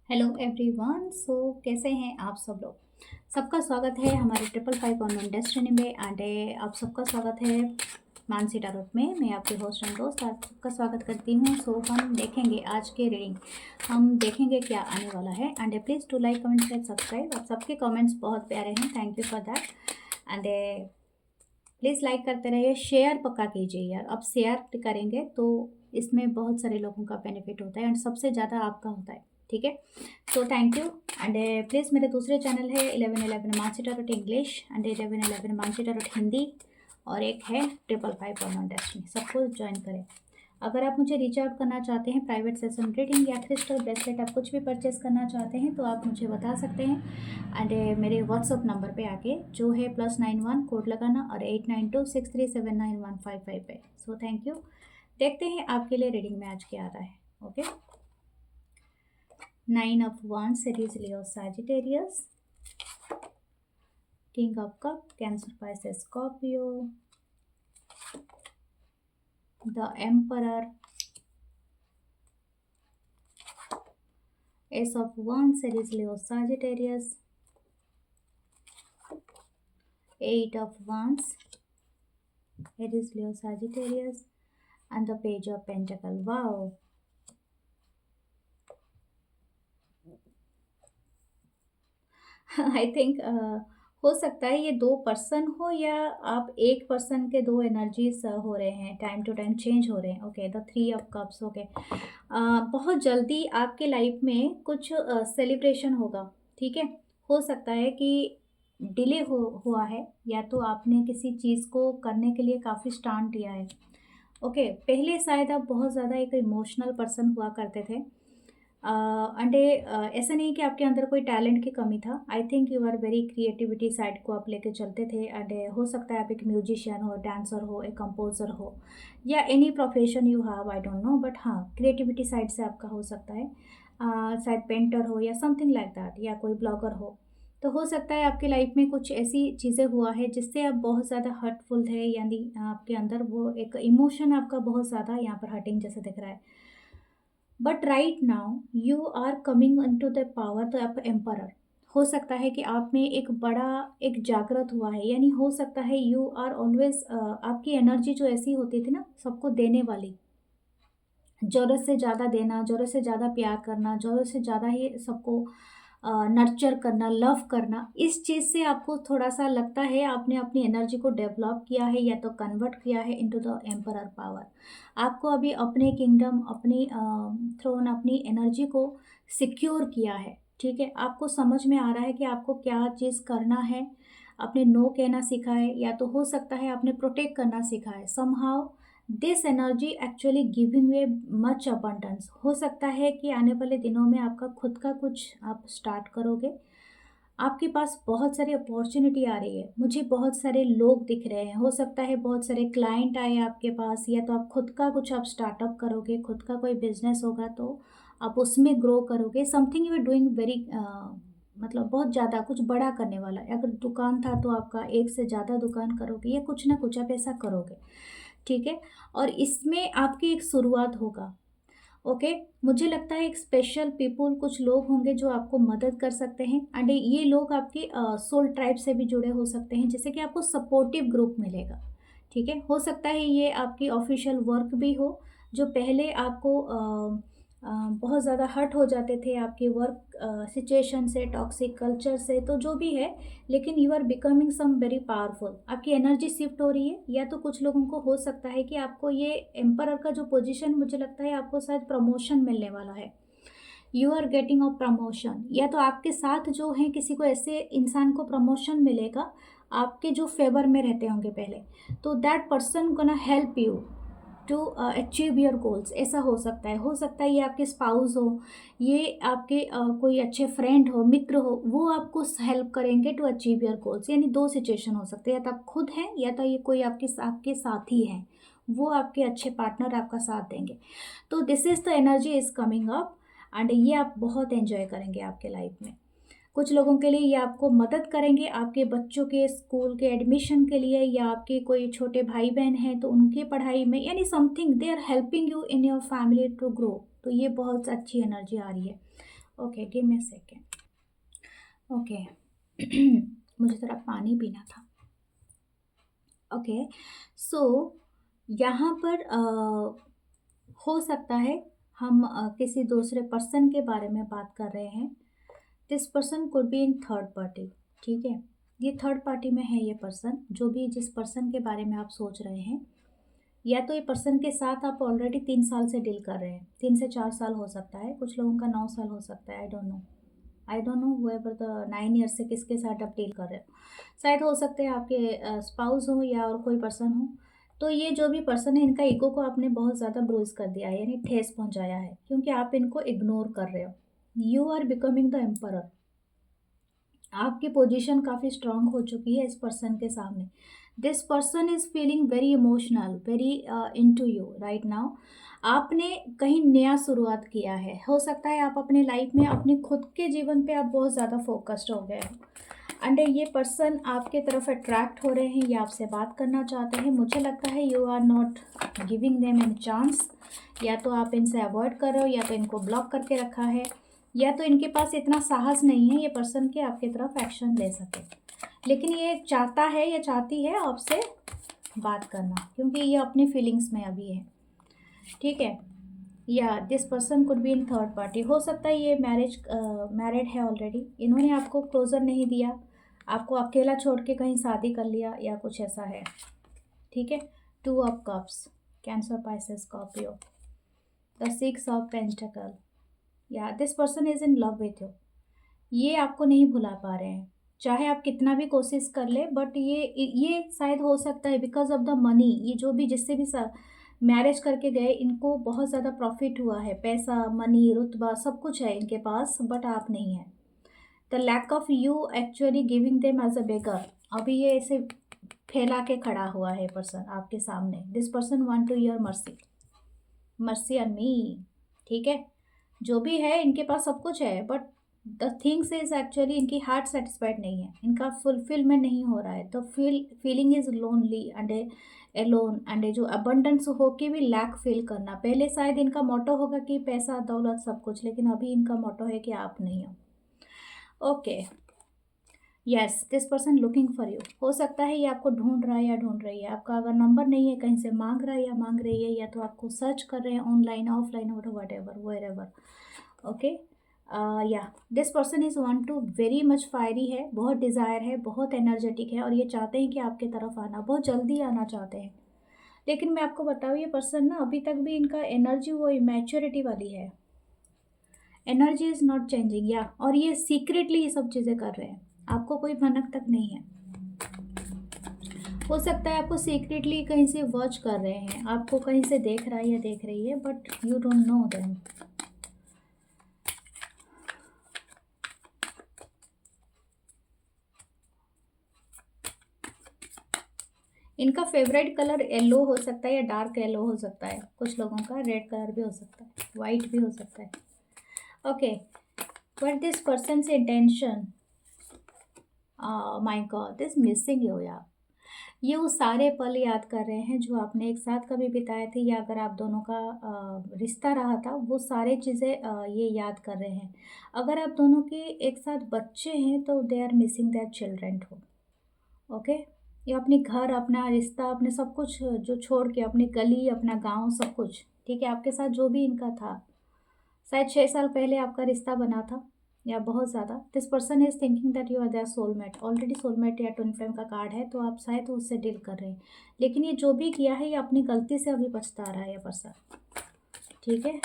Hello everyone. कैसे हैं आप सब लोग। सबका स्वागत है हमारे 555 ऑनलाइन डेस्टिनी में एंड आप सबका स्वागत है मानसी टारोट में। मैं आपकी होस्ट एंड दोस्त आप सबका स्वागत करती हूँ। हम देखेंगे आज के रीडिंग, हम देखेंगे क्या आने वाला है। And please to like comment share subscribe. आप सबके कमेंट्स बहुत प्यारे हैं, thank you for that. And please like करते रहिए, शेयर पक्का कीजिए यार। अब शेयर करेंगे तो इसमें बहुत सारे लोगों का बेनिफिट होता है एंड सबसे ज़्यादा आपका होता है, ठीक है। So thank you. And please मेरे दूसरे चैनल है 1111 मानसी टारोट इंग्लिश एंड 1111 मानसी टारोट हिंदी, और एक है 555 ऑनलाइन डेस्टिनी। सबको ज्वाइन करें। अगर आप मुझे रीच आउट करना चाहते हैं, प्राइवेट सेशन रीडिंग या क्रिस्टल ब्रेसलेट, आप कुछ भी परचेस करना चाहते हैं तो आप मुझे बता सकते हैं। एंड मेरे व्हाट्सअप नंबर पे आके जो है +91 कोड लगाना और 8926379155 पे। So thank you. देखते हैं आपके लिए रीडिंग में आज क्या आता है। Okay. 9 of Wands, Aries, Leo, Sagittarius. King of Cups, Cancer, Pisces, Scorpio. The Emperor. Ace of Wands, Aries, Leo, Sagittarius. 8 of Wands, Aries, Leo, Sagittarius. And the Page of Pentacles. Wow. I think हो सकता है ये दो person हो या आप एक person के दो एनर्जीज हो रहे हैं, टाइम टू टाइम चेंज हो रहे हैं। Okay, the 3 of cups. Okay, बहुत जल्दी आपके लाइफ में कुछ सेलिब्रेशन होगा, ठीक है। हो सकता है कि डिले हुआ है, या तो आपने किसी चीज़ को करने के लिए काफ़ी स्टांट दिया है। ओके, पहले शायद आप बहुत ज़्यादा एक इमोशनल पर्सन हुआ करते थे। అంటే ऐसा नहीं कि आपके अंदर कोई टैलेंट की कमी था। I think you are very creativity side को आप लेके चलते थे। एंड हो सकता है आप एक म्यूजिशियन हो, डांसर हो, एक कंपोजर हो, या any profession you have, I don't no, but हाँ, क्रिएटिविटी साइड से आपका हो सकता है। शायद पेंटर हो या समथिंग लाइक दैट, या कोई ब्लॉगर हो। तो हो सकता है आपकी लाइफ में कुछ ऐसी चीज़ें हुआ है जिससे आप बहुत ज़्यादा हर्टफुल थे, यानी आपके अंदर वो एक इमोशन आपका बहुत ज़्यादा यहाँ पर हर्टिंग जैसे दिख रहा है। But right now you are coming into the power the emperor. हो सकता है कि आप में एक बड़ा एक जागृत हुआ है, यानी हो सकता है यू आर ऑलवेज, आपकी एनर्जी जो ऐसी होती थी ना, सबको देने वाली, ज़रूरत से ज़्यादा देना, ज़रूरत से ज़्यादा प्यार करना, ज़रूरत से ज़्यादा ही सबको नर्चर करना, लव करना, इस चीज़ से आपको थोड़ा-सा लगता है आपने अपनी एनर्जी को डेवलप किया है या तो कन्वर्ट किया है इनटू द एम्परर पावर। आपको अभी अपने किंगडम, अपनी थ्रोन, अपनी एनर्जी को सिक्योर किया है, ठीक है? आपको समझ में आ रहा है कि आपको क्या चीज़ करना है। आपने नो कहना सीखा है, या तो हो सकता है आपने प्रोटेक्ट करना सीखा है। Somehow this energy actually giving way much abundance. हो सकता है कि आने वाले दिनों में आपका खुद का कुछ आप स्टार्ट करोगे। आपके पास बहुत सारी अपॉर्चुनिटी आ रही है, मुझे बहुत सारे लोग दिख रहे हैं। हो सकता है बहुत सारे क्लाइंट आए आपके पास, या तो आप खुद का कुछ आप स्टार्टअप करोगे, खुद का कोई बिजनेस होगा तो आप उसमें ग्रो करोगे। Something you are doing very, मतलब बहुत ज़्यादा कुछ बड़ा करने वाला है। अगर दुकान था तो आपका एक से ज़्यादा दुकान करोगे, या कुछ ना कुछ आप ऐसा करोगे, ठीक है। और इसमें आपकी एक शुरुआत होगा। ओके, मुझे लगता है एक स्पेशल पीपल, कुछ लोग होंगे जो आपको मदद कर सकते हैं। एंड ये लोग आपके सोल ट्राइब से भी जुड़े हो सकते हैं, जैसे कि आपको सपोर्टिव ग्रुप मिलेगा, ठीक है। हो सकता है ये आपकी ऑफिशियल वर्क भी हो, जो पहले आपको बहुत ज़्यादा हर्ट हो जाते थे आपके वर्क सिचुएशन से, टॉक्सिक कल्चर से, तो जो भी है, लेकिन you are becoming some very powerful. आपकी एनर्जी शिफ्ट हो रही है। या तो कुछ लोगों को हो सकता है कि आपको ये एम्परर का जो पोजीशन, मुझे लगता है आपको शायद प्रमोशन मिलने वाला है। You are getting a promotion, या तो आपके साथ जो है किसी को ऐसे इंसान को प्रमोशन मिलेगा, आपके जो फेवर में रहते होंगे पहले, तो that person gonna help you to achieve your goals. ऐसा हो सकता है। हो सकता है ये आपके स्पाउस हो, ये आपके कोई अच्छे फ्रेंड हो, मित्र हो, वो आपको हेल्प करेंगे टू अचीव योर गोल्स। यानी दो सिचुएशन हो सकते हैं, या तो आप खुद हैं, या तो ये कोई आपके साथी हैं, वो आपके अच्छे पार्टनर आपका साथ देंगे। तो this is the energy is coming up, and ये आप बहुत एंजॉय करेंगे आपके लाइफ में। कुछ लोगों के लिए ये आपको मदद करेंगे, आपके बच्चों के स्कूल के एडमिशन के लिए, या आपके कोई छोटे भाई बहन हैं तो उनकी पढ़ाई में, यानी something they are helping you in your family to grow. तो ये बहुत अच्छी एनर्जी आ रही है। Okay, give me a second. Okay. मुझे थोड़ा पानी पीना था। ओके, सो यहाँ पर हो सकता है हम किसी दूसरे पर्सन के बारे में बात कर रहे हैं। This person could be in third party. ठीक है, ये थर्ड पार्टी में है। ये पर्सन, जो भी जिस पर्सन के बारे में आप सोच रहे हैं, या तो ये पर्सन के साथ आप ऑलरेडी 3 साल से डील कर रहे हैं। 3 से 4 साल हो सकता है, कुछ लोगों का 9 साल हो सकता है। I don't know however the 9 years से किसके साथ आप डील कर रहे हो। शायद हो सकते हैं आपके स्पाउस हो या और कोई पर्सन हो। तो ये जो भी पर्सन है, इनका ईगो को आपने बहुत ज़्यादा ब्रूज कर दिया है, यानी ठेस पहुंचाया है, क्योंकि आप इनको इग्नोर कर रहे हो। You are becoming the emperor. आपकी पोजीशन काफ़ी स्ट्रांग हो चुकी है इस पर्सन के सामने। This person is feeling very emotional, very into you right now. आपने कहीं नया शुरुआत किया है। हो सकता है आप अपने लाइफ में अपने खुद के जीवन पे आप बहुत ज़्यादा फोकस्ड हो गए हो, एंड ये पर्सन आपके तरफ अट्रैक्ट हो रहे हैं, ये आपसे बात करना चाहते हैं। मुझे लगता है you are not giving them an chance. या तो आप इनसे अवॉइड कर रहे हो, या तो इनको ब्लॉक करके रखा है, या तो इनके पास इतना साहस नहीं है ये पर्सन के आपकी तरफ एक्शन ले सके। लेकिन ये चाहता है या चाहती है आपसे बात करना, क्योंकि ये अपनी फीलिंग्स में अभी है। ठीक है, या this person could be in third party. हो सकता है ये मैरिड है ऑलरेडी। इन्होंने आपको क्लोजर नहीं दिया, आपको अकेला छोड़ के कहीं शादी कर लिया, या कुछ ऐसा है। ठीक है, 2 of cups, Cancer, Pisces, Scorpio, the 6 of pentacle. या this person is in love with you. ये आपको नहीं भुला पा रहे हैं, चाहे आप कितना भी कोशिश कर ले, बट ये शायद हो सकता है बिकॉज ऑफ द मनी। ये जो भी जिससे भी मैरिज करके गए, इनको बहुत ज़्यादा प्रॉफिट हुआ है, पैसा, मनी, रुतबा, सब कुछ है इनके पास, बट आप नहीं है। The lack of you actually giving them as a beggar. अभी ये ऐसे फैला के खड़ा हुआ है पर्सन आपके सामने। This person want to your mercy, mercy on me. ठीक है, जो भी है इनके पास सब कुछ है, but the things is actually इनकी हार्ट सेटिस्फाइड नहीं है, इनका फुलफिलमेंट नहीं हो रहा है। तो feeling is lonely and alone, and जो अबंडेंस हो के भी लैक फील करना। पहले शायद इनका मोटो होगा कि पैसा, दौलत, सब कुछ, लेकिन अभी इनका मोटो है कि आप नहीं हो। Okay, yes, this person looking for you. हो सकता है ये आपको ढूंढ रहा है या ढूंढ रही है। आपका अगर नंबर नहीं है, कहीं से मांग रहा है या मांग रही है, या तो आपको सर्च कर रहे हैं online, offline, whatever, wherever. Okay, या this person is want to very much fiery है, बहुत डिज़ायर है, बहुत एनर्जेटिक है, और ये चाहते हैं कि आपके तरफ आना, बहुत जल्दी आना चाहते हैं। लेकिन मैं आपको बताऊँ, ये पर्सन ना अभी तक भी इनका एनर्जी वो मैच्योरिटी वाली है। एनर्जी इज़ नॉट चेंजिंग, या और ये सीक्रेटली ये सब चीज़ें कर रहे हैं, आपको कोई भनक तक नहीं है। हो सकता है आपको सीक्रेटली कहीं से वॉच कर रहे हैं, आपको कहीं से देख रहा है या देख रही है, but you don't know them. इनका फेवरेट कलर येलो हो सकता है, या डार्क येलो हो सकता है। कुछ लोगों का रेड कलर भी हो सकता है, वाइट भी हो सकता है। ओके, बट दिस पर्सन से intention, my God, this missing you यार। ये वो सारे पल याद कर रहे हैं जो आपने एक साथ कभी बिताए थे, या अगर आप दोनों का रिश्ता रहा था, वो सारे चीज़ें ये याद कर रहे हैं। अगर आप दोनों के एक साथ बच्चे हैं, तो they are missing their children हो। ओके, ये अपने घर, अपना रिश्ता, अपने सब कुछ जो छोड़ के, अपनी गली, अपना गांव, सब कुछ, ठीक है, आपके साथ जो भी इनका था, शायद 6 साल पहले आपका रिश्ता बना था, या बहुत ज़्यादा। This person is thinking that you are their soulmate, already soulmate या ट्विन फ्लेम का कार्ड है, तो आप शायद उससे डील कर रहे हैं। लेकिन ये जो भी किया है, ये अपनी गलती से अभी पछता रहा है ये पर्सन। ठीक है,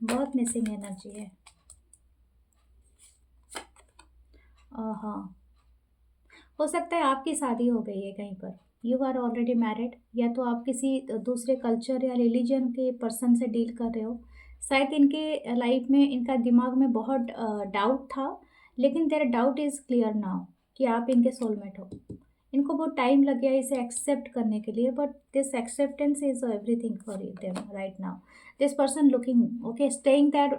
बहुत मिसिंग एनर्जी है। हाँ, हो सकता है आपकी शादी हो गई है कहीं पर, यू आर ऑलरेडी मैरिड, या तो आप किसी दूसरे कल्चर या रिलीजन के पर्सन से डील कर रहे हो। शायद इनके लाइफ में, इनका दिमाग में बहुत डाउट था, लेकिन their doubt is clear now कि आप इनके सोलमेट हो। इनको बहुत टाइम लग गया इसे एक्सेप्ट करने के लिए, but this acceptance is everything for them right now. This person looking, okay, staying that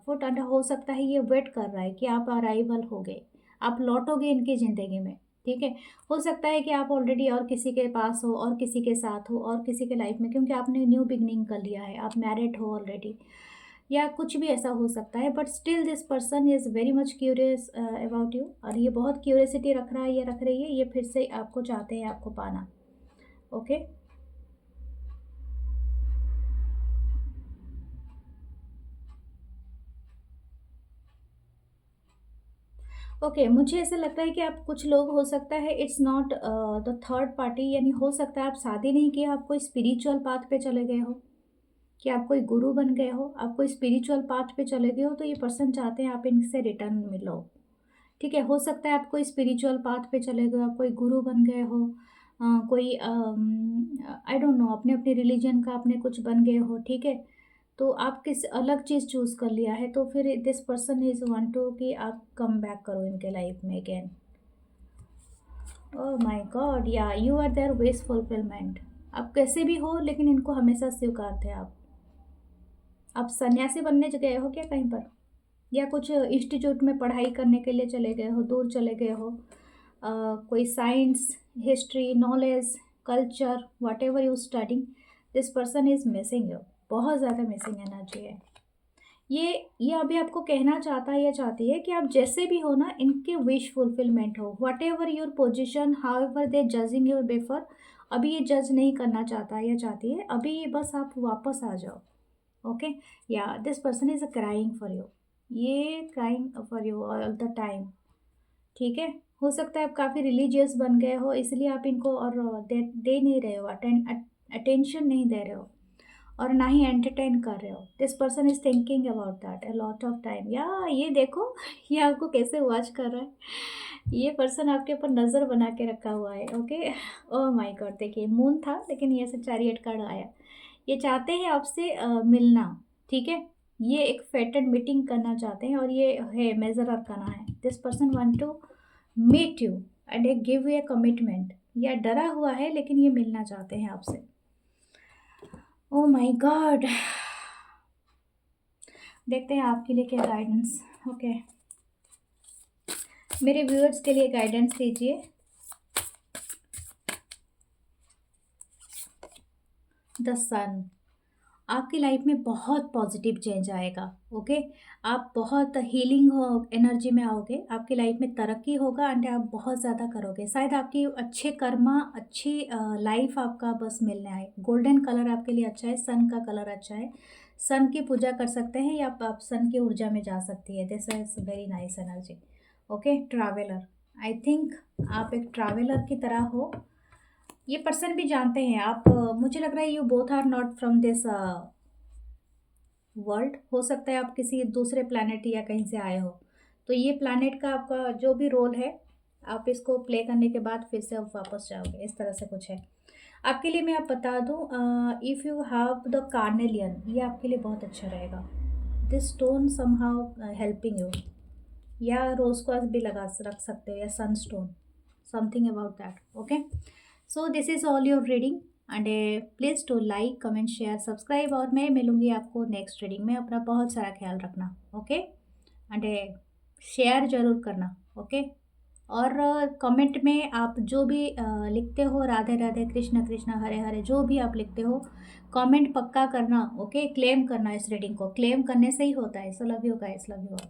foot under. हो सकता है ये वेट कर रहा है कि आप अराइवल हो गए, आप लौटोगे इनकी ज़िंदगी में। ठीक है, हो सकता है कि आप ऑलरेडी और किसी के पास हो, और किसी के साथ हो, और किसी के लाइफ में, क्योंकि आपने न्यू बिगनिंग कर लिया है, आप मैरिड हो ऑलरेडी। या कुछ भी ऐसा हो सकता है, but still this person is very much curious about you, और ये बहुत क्यूरियसिटी रख रहा है, ये रख रही है, ये फिर से आपको चाहते हैं आपको पाना। ओके, ओके, मुझे ऐसा लगता है कि आप कुछ लोग हो सकता है it's not the third party, यानी हो सकता है आप शादी नहीं किए, आप कोई स्पिरिचुअल पाथ पे चले गए हो, कि आप कोई गुरु बन गए हो, आप कोई स्पिरिचुअल पाथ पे चले गए हो, तो ये पर्सन चाहते हैं आप इनसे रिटर्न मिलो। ठीक है, हो सकता है आप कोई स्पिरिचुअल पाथ पे चले गए हो, आप कोई गुरु बन गए हो, कोई आई डोंट नो, अपने अपने रिलीजन का अपने कुछ बन गए हो, ठीक है। तो आप किस अलग चीज़ चूज़ कर लिया है, तो फिर this person is want to कि आप कम बैक करो इनके लाइफ में अगेन। ओह माय गॉड, या you are their wish fulfilment. आप कैसे भी हो, लेकिन इनको हमेशा स्वीकारते हैं आप सन्यासी बनने गए हो क्या कहीं पर, या कुछ इंस्टीट्यूट में पढ़ाई करने के लिए चले गए हो, दूर चले गए हो, कोई science, history, knowledge, culture, what ever you studying, this person is missing you. बहुत ज़्यादा मिसिंग एनर्जी है। ये अभी आपको कहना चाहता है या चाहती है कि आप जैसे भी हो ना, इनके विश फुलफिलमेंट हो, what ever your position, how ever they judging your before, अभी ये जज नहीं करना चाहता है या चाहती है, अभी ये बस आप वापस आ जाओ। ओके, या this person is crying for you, ये crying for you all the time. ठीक है, हो सकता है आप काफ़ी रिलीजियस बन गए हो, इसलिए आप इनको और दे नहीं रहे हो, अटेंशन नहीं दे रहे हो, और ना ही एंटरटेन कर रहे हो। This person is thinking about that a lot of time, या ये देखो ये आपको कैसे वॉच कर रहा है, ये पर्सन आपके ऊपर नज़र बना के रखा हुआ है। ओके, ओह माय गॉड, देखिए मून था लेकिन ये से चैरियट कार्ड आया। ये चाहते हैं आपसे मिलना, ठीक है, ये एक फेटेड मीटिंग करना चाहते हैं, और ये है मेजर करना है। This person want to meet you and a give you a commitment, या डरा हुआ है लेकिन ये मिलना चाहते हैं आपसे। ओ माय गॉड, देखते हैं आपके लिए क्या गाइडेंस। ओके, मेरे व्यूअर्स के लिए गाइडेंस दीजिए। द सन, आपकी लाइफ में बहुत पॉजिटिव चेंज आएगा। ओके, आप बहुत हीलिंग हो एनर्जी में आओगे, आपकी लाइफ में तरक्की होगा, एंड आप बहुत ज़्यादा करोगे, शायद आपकी अच्छे कर्मा, अच्छी लाइफ आपका बस मिलने आए। गोल्डन कलर आपके लिए अच्छा है, सन का कलर अच्छा है, सन की पूजा कर सकते हैं, या आप सन की ऊर्जा में जा सकती है। This is very nice energy. Okay, traveller, I think आप एक ट्रैवलर की तरह हो, ये पर्सन भी जानते हैं आप, मुझे लग रहा है you both are not from this world, हो सकता है आप किसी दूसरे प्लैनेट या कहीं से आए हो, तो ये प्लैनेट का आपका जो भी रोल है, आप इसको प्ले करने के बाद फिर से आप वापस जाओगे, इस तरह से कुछ है आपके लिए। मैं आप बता दूं, if you have the carnelian, ये आपके लिए बहुत अच्छा रहेगा। This stone somehow helping you, या रोज क्वार्ट्ज भी लगा रख सकते हो, या sunstone, something about that. Okay, so this is all your reading, and please to like, comment, share, subscribe, और मैं मिलूँगी आपको नेक्स्ट रीडिंग में। अपना बहुत सारा ख्याल रखना। ओके, एंड शेयर ज़रूर करना। ओके, और कमेंट में आप जो भी लिखते हो, राधे राधे, कृष्ण कृष्ण, हरे हरे, जो भी आप लिखते हो, कमेंट पक्का करना। ओके, क्लेम करना, इस रीडिंग को क्लेम करने से ही होता है। So love you guys, love you all.